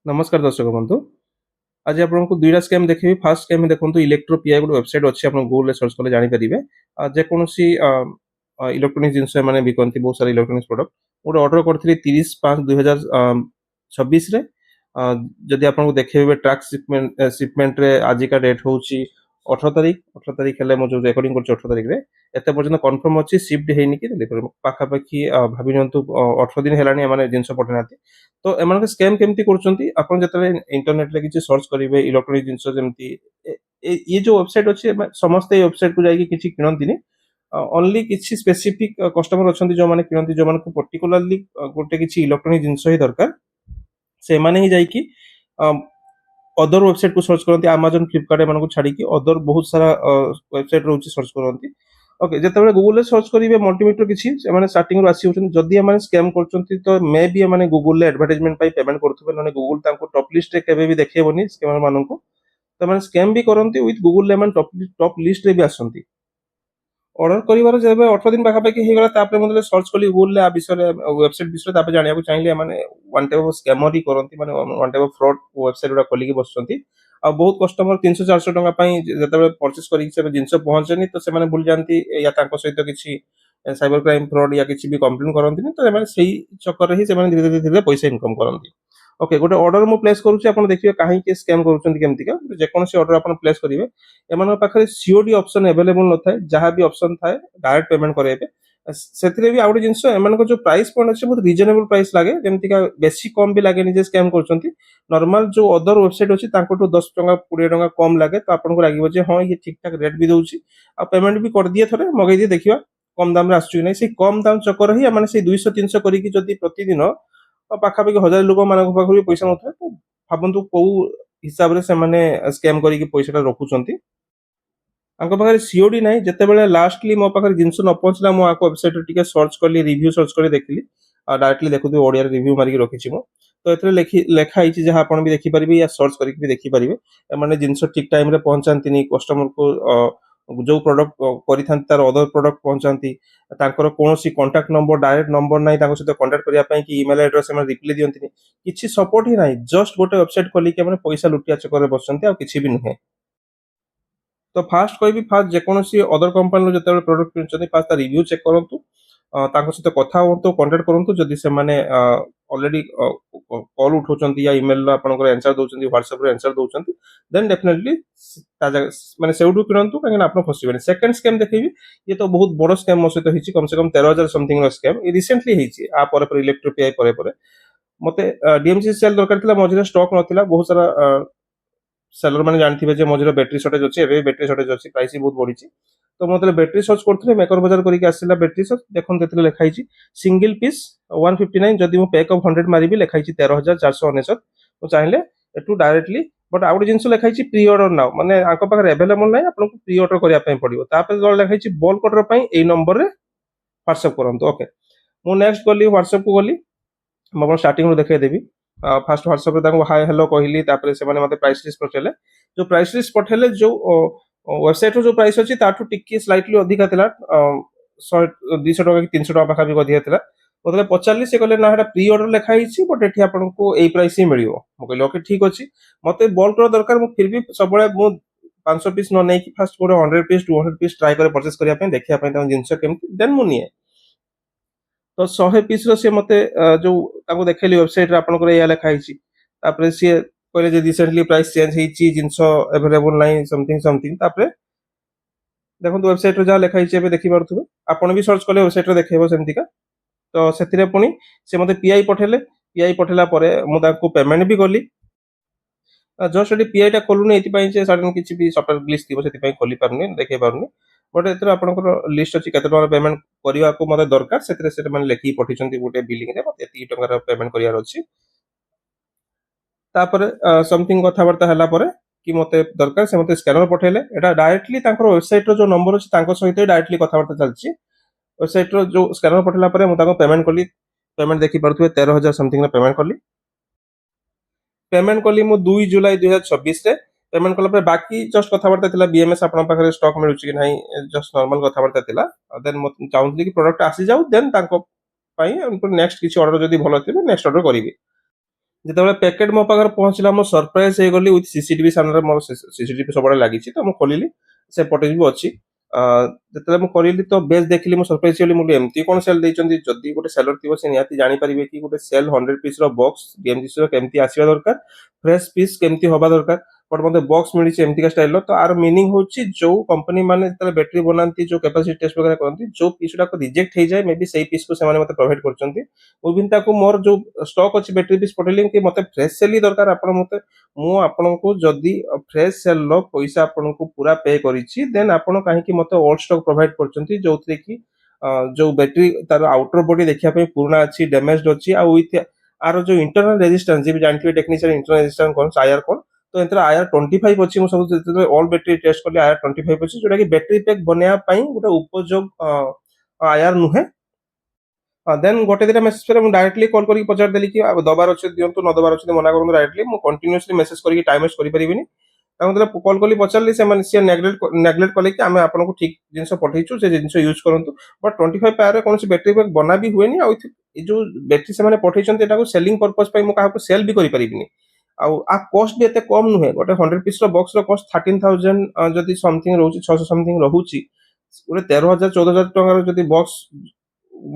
नमस्कार दर्शक बंधु। आज आपको दुईटा स्कैम देखिए। फास्ट स्कैम देखो इलेक्ट्रो पीआई गोटे वेबसाइट अच्छी आप गूगल सर्च कले जानीपारे जेकोसी इलेक्ट्रोनिक जिनस मैंने बिकती बहुत सारा इलेक्ट्रोनिक्स प्रोडक्ट गोटे अर्डर करी 30/5/2026 जदि आपको देखे ट्रैक शिपमेंट आजिका डेट हूँ 18 तारीख हेल्ले जो रेकर्डिंग कर 18 तारीख एत पर्यटन कन्फर्म अच्छी सिफ्ट होनी कि पाखापाखि भावी नियंतु 18 दिन है जिन पठे तो एम स्कैम केमती कर इंटरनेट रे किसी सर्च करेंगे इलेक्ट्रोनिक जिनस जमी ये जो वेबसाइट अच्छे समस्ते वेबसाइट को जाकि किसी किणती ओनली किसी स्पेसिफिक कस्टमर अच्छा जो मैंने किणती जो पर्टिकुलाली गोटे किसी इलेक्ट्रोनिक जिनस ही दरकार से ही जाकि अदर वेबसाइट को सर्च करते आमाजन फ्लिपकार्ट एम छाड़ी अदर बहुत सारा वेबसाइट रोचे सर्च करती ओके जिते गूगल सर्च करेंगे मल्टीमीटर किसी स्टार्टिंग आसी जदि एम स्कैम कर तो मे भी एम गूगल एडवर्टाइजमेंट पेमेंट करुवे ना गूगल टॉप लिस्ट रे देखेबनी स्कैमर मान तो स्कैम भी करती विथ गूगल टॉप लिस्ट रे भी आसती अर्डर कर जब 18 दिन पाखापाखि हो गला मुझे सर्च कली गूगल आ विषय वेबसाइट विषय जाना चाहिए मैंने वन टाइप ऑफ स्कैमर ही करती one type of fraud website गुड़ा खोलिक बस आ बहुत कस्टमर 300-400 टका जो परचेस कर जिनस पहुंचे तो से भूल जाती या सहित किसी साइबर क्राइम फ्रॉड या किसी भी कंप्लेन करती तो से चक्कर ही धीरे धीरे पैसा इनकम करती ओके गोटे अर्डर मु प्लेस करुच्ची आप देखिए कहीं स्कैम करमतिका जेकोसी अर्डर आप प्लेस करेंगे एम पाखे सीओडी ऑप्शन अवेलेबल न था जहाँ भी ऑप्शन थाए डायरेक्ट पेमेंट करेंगे से भी आउ गए जिन एम जो प्राइस पॉइंट अच्छे बहुत रिजनेबल प्राइस लगे जमीका बेसी कम भी लगे जे स्कैम कर नॉर्मल जो अदर वेबसाइट अच्छी 10 टका 20 टका कम लगे तो आपको लगे हाँ ये ठीक ठाक रेट भी दूसरी आ पेमेंट भी कर दिए थे मगई दिए देखिए कम दाम आसुच्छी ना से कम दाम चक्कर ही मैंने 200-300 करके प्रतिदिन पाखापाखि 1000 लोक मान पाखे भी पैसा नए तो भावतु कौ हिसाब से स्कैम करके पैसा रखुंट पाखे सीओडी ना जिते लास्टली मो पाखे जिन न पहुंचला मुझे वेबसाइट टे सर्च कली रिव्यू सर्च कर देखिली डायरेक्टली देखुदी ओडिया रिव्यू मारिक रखी तो ये लिखाई जहाँ आप भी देखिपारे या सर्च करके देखिपारे मैंने जिन ठीक टाइम पहुंचाती कस्टमर को जो प्रोडक्ट कर तार अदर प्रोडक्ट पहुंचाती कौन कंटाक्ट नंबर डायरेक्ट नंबर ना सहित कंटाक्ट करने कि इमेल एड्रेस रिप्लाई दिखती किसी सपोर्ट ही ना जस्ट गोटे वेबसाइट खोलिक पैसा लुटिया चक्कर बसते किसी भी नुहे तो फास्ट कहि फास्ट जेकोसी अदर कंपनी जो प्रोडक्ट किणुच्च फास्ट रिव्यू चेक करूँ सहित कथा हूँ कंटाक्ट करूँ जदि से ऑलरेडी कॉल उठाउछन या ईमेल आपनकर आंसर दउछन व्हाट्सएप रे आंसर दउछन देन डेफिनेटली माने सेउडू किणंतु काहे आपन फसिबेनी सेकंड स्कैम देखिबी ये तो बहुत बड़ स्कैम मो सहित हिची कम से कम 13,000 समथिंग रो स्कैम ये रिसेंटली हिची आ पर इलेक्ट्रोपीआई पर मते डीएमसी सेल दरकार थिला मझिरे स्टॉक नथिला बहुत सारा सेलर मैंने जानते मझे बैटेरी सर्टेज अच्छे बैटेरी सर्टेज अच्छी प्राइस बहुत बढ़ी तो मतलब बैटेरी सर्च करते मेकर बाजार करके आसला बैटेरी सर्च देखते लिखाई सिंगल पीस 159 जदि मु पैक ऑफ 100 मारी लिखाई 13,499 तो चाहिए एटू डायरेक्टली बट आउ जिन लिखाई प्री ऑर्डर नाउ माने पाखे अवेलेबल ना आपको प्री ऑर्डर करने पड़ो लिखाई बल्क ऑर्डर यही नंबर में व्हाट्सएप करूँ ओके मु नेक्स्ट गली व्हाट्सएप को गली मुझे स्टार्टिंग देखदेवी फास्ट व्हाट्सएप रे हाय हेलो कहली से मत प्राइस लिस्ट पठेले जो प्राइस लिस्ट पठेले जो वेबसाइट जो प्राइस अच्छी टिके स्लाइटली अधिका था 200 टका कि 300 टका पाखापाखि अधिका था मतलब पचारि से कहले ना प्री ऑर्डर लिखाई बट ये आपको यही प्राइस ही मिल कहली ओके ठीक अच्छे मत बल्क दरकार फिर भी सब 500 पीस न नहीं फास्ट गोटे 100 पीस 200 पीस ट्राए कर परचेस करने देखा जिनस केमती देन मु निए तो 100 पीस सी मत जो देखली वेबसाइट आपंकर या लिखाई सी कहले रिसेंटली प्राइस चेंज होती जिनस एवेलेबल ना समथिंग समथिंग देखो वेबसाइट जहाँ लिखाई देखिपे आपड़ भी सर्च कले वेबसाइट देखेब सेमतिका तो से पुणी से मत पीआई पठेले पीआई पठेला मुझे पेमेंट भी कली जस्ट ये पीआईटा खोलुनी ये सडन किसी भी सफ्टवेयर ग्लिच थी से खोली पार्नि देखे पार्नि बट एथर आपंकर लिस्ट अच्छी केते टका पेमेंट करने को मतलब दरकार से मैंने लिखिक पठे गोटे बिलिंग मत ये टकर पेमेंट करार अच्छी समथिंग कथबार्ता है कि मत दरकार से मत स्कैनर पठेले एटा डायरेक्टली वेबसाइट जो नंबर अच्छे सहित डायरेक्टली कथबार्ता चलती वेबसाइट जो स्कैनर पठेला मुझे पेमेंट कली पेमेंट देखिपे 13,000 समथिंग पेमेंट कली पेमेंट कली 2 जुलाई 2026 पेमेंट कला बाकी जस्ट कथबार्ता बीएमएस आप स्टॉक मिलूँ कि ना जस्ट नॉर्मल कथबार्ता देन चाहूँगी कि प्रोडक्ट आसी जाऊ देन नेक्स्ट किसी ऑर्डर जब भल थे नेक्स्ट ऑर्डर करी ଯେତେବେଳେ ପ୍ୟାକେଟ ମୋ ପାଖରେ ପହଞ୍ଚିଲା ମୁଁ ସରପ୍ରାଇଜ ହେଇଗଲି ୱିଥ ସିସିଟିଭି ସାମ୍ନାରେ ମୋର ସିସିଟିଭି ସବୁଆଡେ ଲାଗିଛି ତ ମୁଁ ଖୋଲିଲି ସେ ପଟେ ବି ଅଛି। ଆ, ଯେତେବେଳେ ମୁଁ କରିଲି ତ ବେଶ ଦେଖିଲି ମୁଁ ସରପ୍ରାଇଜ ହେଇଗଲି ମୁଁ କହିଲି, ଏମିତି କଣ ସେଲ୍ ଦେଇଛନ୍ତି ଯଦି ଗୋଟେ ସେଲର ଥିବ ସେ ନିହାତି ଜାଣିପାରିବେ କି ଗୋଟେ ସେଲ୍ 100 ପିସ୍ ର ବକ୍ସ ଡିଏମଜିସି ର କେମିତି ଆସିବା ଦରକାର, ଫ୍ରେଶ ପିସ୍ କେମିତି ହବା ଦରକାର। ବଟ୍ ମତେ ବକ୍ସ ମିଳିଛି ଏମିତିକା ଷ୍ଟାଇଲର ତ ଆର ମିନିଂ ହଉଛି ଯୋଉ କମ୍ପାନୀ ମାନେ ଯେତେବେଳେ ବ୍ୟାଟେରୀ ବନାନ୍ତି ଯୋଉ କାପାସିଟି ଟେଷ୍ଟ ବଗେରା କରନ୍ତି ଯୋଉ ପିସ୍ ଗୁଡାକ ରିଜେକ୍ଟ ହେଇଯାଏ ମେ ବି ସେଇ ପିସ୍ କୁ ସେମାନେ ମତେ ପ୍ରୋଭାଇଡ କରୁଛନ୍ତି। ମୁଁ ବି ତାକୁ ମୋର ଯୋଉ ଷ୍ଟକ୍ ଅଛି ବ୍ୟାଟେରୀ ପିସ୍ ପଠେଇଲି କି ମତେ ଫ୍ରେଶ ସେଲ୍ ହିଁ ଦରକାର ଆପଣ ମତେ ମୁଁ ଆପଣଙ୍କୁ ଯଦି ଫ୍ରେଶ ସେଲ୍ ର ପଇସା ଆପଣଙ୍କୁ ପୁରା ପେ କରିଛି ଦେନ୍ ଆପଣ କାହିଁକି ମତେ ଓଲ୍ଡ ଷ୍ଟକ୍ ପ୍ରୋଭାଇଡ କରୁଛନ୍ତି ଯୋଉଥିରେ କି ଯୋଉ ବ୍ୟାଟେରୀ ତାର ଆଉଟର ବଡି ଦେଖିବା ପାଇଁ ପୁରୁଣା ଅଛି ଡ୍ୟାମେଜ୍ ଅଛି ଆଉ ୱିଥ ଆର ଯୋଉ ଇଣ୍ଟରନାଲ ରେଜିଷ୍ଟାନ୍ସ ଯିଏ ବି ଜାଣିଥିବେ ଟେକ୍ନିସିଆନ ଇଣ୍ଟରନାଲ ରେଜିଷ୍ଟାନ୍ସ କଣ ଆଇଆର କଣ ତ ଏଥିରେ ଆଇଆର 25 ଅଛି ମୁଁ ସବୁ ଯେତେବେଳେ ଅଲ୍ ବ୍ୟାଟେରୀ ଟେଷ୍ଟ କଲି ଆଇଆର 25 ଅଛି ଯୋଉଟା କି ବ୍ୟାଟେରୀ ପ୍ୟାକ୍ ବନେଇବା ପାଇଁ ଗୋଟେ ଉପଯୋଗ ଆଇଆର ନୁହେଁ। ଦେନ୍ ଗୋଟେ ଦିଟା ମେସେଜ ପରେ ମୁଁ ଡାଇରେକ୍ଟଲି କଲ୍ କରିକି ପଚାରିଦେଲି କି ଦବାର ଅଛି ଦିଅନ୍ତୁ ନ ଦବାର ଅଛି ମନା କରନ୍ତୁ ଡାଇରେକ୍ଟଲି ମୁଁ କଣ୍ଟିନ୍ୟୁସଲି ମେସେଜ କରିକି ଟାଇମ ୱେଷ୍ଟ କରିପାରିବିନି। ତାଙ୍କୁ ଯେତେବେଳେ କଲ୍ କଲି ପଚାରିଲି ସେମାନେ ସିଏ ନେଗ୍ଲେକ୍ଟ କଲେ କି ଆମେ ଆପଣଙ୍କୁ ଠିକ ଜିନିଷ ପଠେଇଛୁ ସେ ଜିନିଷ ୟୁଜ କରନ୍ତୁ। ବଟ୍ 25 ପାୱାରରେ କୌଣସି ବ୍ୟାଟେରୀ ପ୍ୟାକ୍ ବନା ବି ହୁଏନି ଆଉ ଏଇ ଯୋଉ ବ୍ୟାଟେରୀ ସେମାନେ ପଠେଇଛନ୍ତି ଏଟାକୁ ସେଲିଂ ପର୍ପଜ ପାଇଁ ମୁଁ କାହାକୁ ସେଲ୍ ବି କରିପାରିବିନି। ଆଉ ଆ କଷ୍ଟ ବି ଏତେ କମ ନୁହେଁ ଗୋଟେ 100 ପିସ୍ ର ବକ୍ସ ର କଷ୍ଟ 13,000 ଯଦି ସମଥିଙ୍ଗ ରହୁଛି 600 ସମଥିଙ୍ଗ ରହୁଛି ଗୋଟେ 13,000 14,000 ଟଙ୍କାର ଯଦି ବକ୍ସ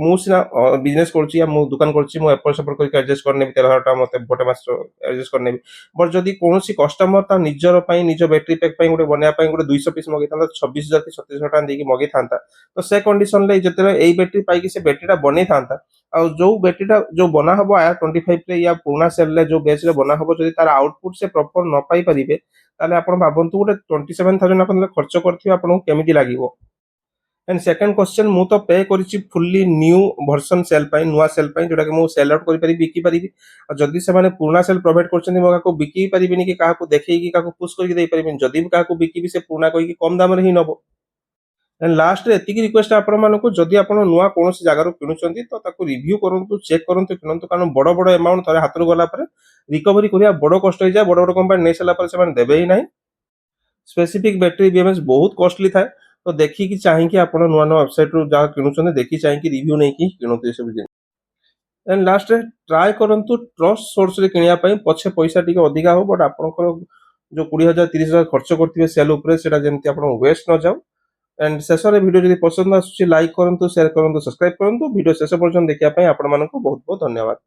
ମୁଁ ସିନା ବିଜନେସ କରୁଛି ମୁଁ ଦୋକାନ କରୁଛି ମୁଁ ଏପଟ ସେପଟ କରିକି ଆଡଜଷ୍ଟ କରିନେବି 13,000 ଟଙ୍କା ମତେ ଗୋଟେ ମାସ ଆଡଜଷ୍ଟ କରିନେବି। ବଟ୍ ଯଦି କୌଣସି କଷ୍ଟମର ତା ନିଜର ପାଇଁ ନିଜ ବ୍ୟାଟେରୀ ପ୍ୟାକ୍ ପାଇଁ ଗୋଟେ ବନେଇବା ପାଇଁ ଗୋଟେ 200 ପିସ୍ ମଗେଇଥାନ୍ତା 26,000 କି 27,000 ଟଙ୍କା ଦେଇକି ମଗେଇଥାନ୍ତା ତ ସେ କଣ୍ଡିସନରେ ଯେତେବେଳେ ଏଇ ବ୍ୟାଟେରୀ ପାଇକି ସେ ବ୍ୟାଟେରୀଟା ବନେଇଥାନ୍ତା ଆଉ ଯୋଉ ବ୍ୟାଟେରୀଟା ଯୋଉ ବନା ହବ ଆୟାର 25 ରେ ୟା ପୁରୁଣା ସେଲରେ ଯୋଉ ବେଚରେ ବନା ହବ ଯଦି ତାର ଆଉଟପୁଟ ସେ ପ୍ରପର ନ ପାଇ ପାରିବେ ତାହେଲେ ଆପଣ ଭାବନ୍ତୁ ଗୋଟେ 27,000 ଆପଣ ଖର୍ଚ୍ଚ କରିଥିବେ ଆପଣଙ୍କୁ କେମିତି ଲାଗିବ। एंड सेकंड क्वेश्चन मु तो पे करिछि फुल्ली न्यू वर्जन सेल पाई नुआ सेल पाई जोटा कि मु सेल आउट करि पारि बिकी पारि जदि से माने पुराना सेल प्रोवाइड करछन मो काको बिकी परिबिनी कि काको देखै कि काको पुश करके दे परिबिनी जदि भी काको बिकी भी से पुराना कहि कि कम दाम रे ही नबो। एंड लास्ट रे एति की रिक्वेस्ट आपण मानको जदि आपण नुआ कोनोसी जगार किनुचंती तो ताको रिव्यू करंतु चेक करंतु किनंतु कारण बड़ बड़ अमाउंट थरे हाथ गला पर रिकवरी करिया बड़ कष्ट हो जाय बड़ बड़ कंपनी नै सला पर से माने देबे ही नाही। स्पेसिफिक बैटरी बीएमएस बहुत कॉस्टली थाए तो देखिकी चाहिए आप नुआ नुआ वेबसाइट रू जहाँ किणुचंदे देखि चाहिए रिव्यू नहीं कि किणतु ये सब जिन एंड लास्ट रे ट्राई करंतु ट्रस्ट सोर्स रे किनिया पई पछे पैसा टिके अधिका हो बट आपनकर जो 20,000 30,000 खर्च करथिबे सेल ऊपर सेटा जेमति आपन वेस्ट न जाऊ। एंड शेष रे वीडियो जदि पसंद आसुची लाइक करंतु शेयर करंतु सब्सक्राइब करंतु वीडियो शेष पर्यंत देखिया पई आपण मानको बहुत बहुत धन्यवाद।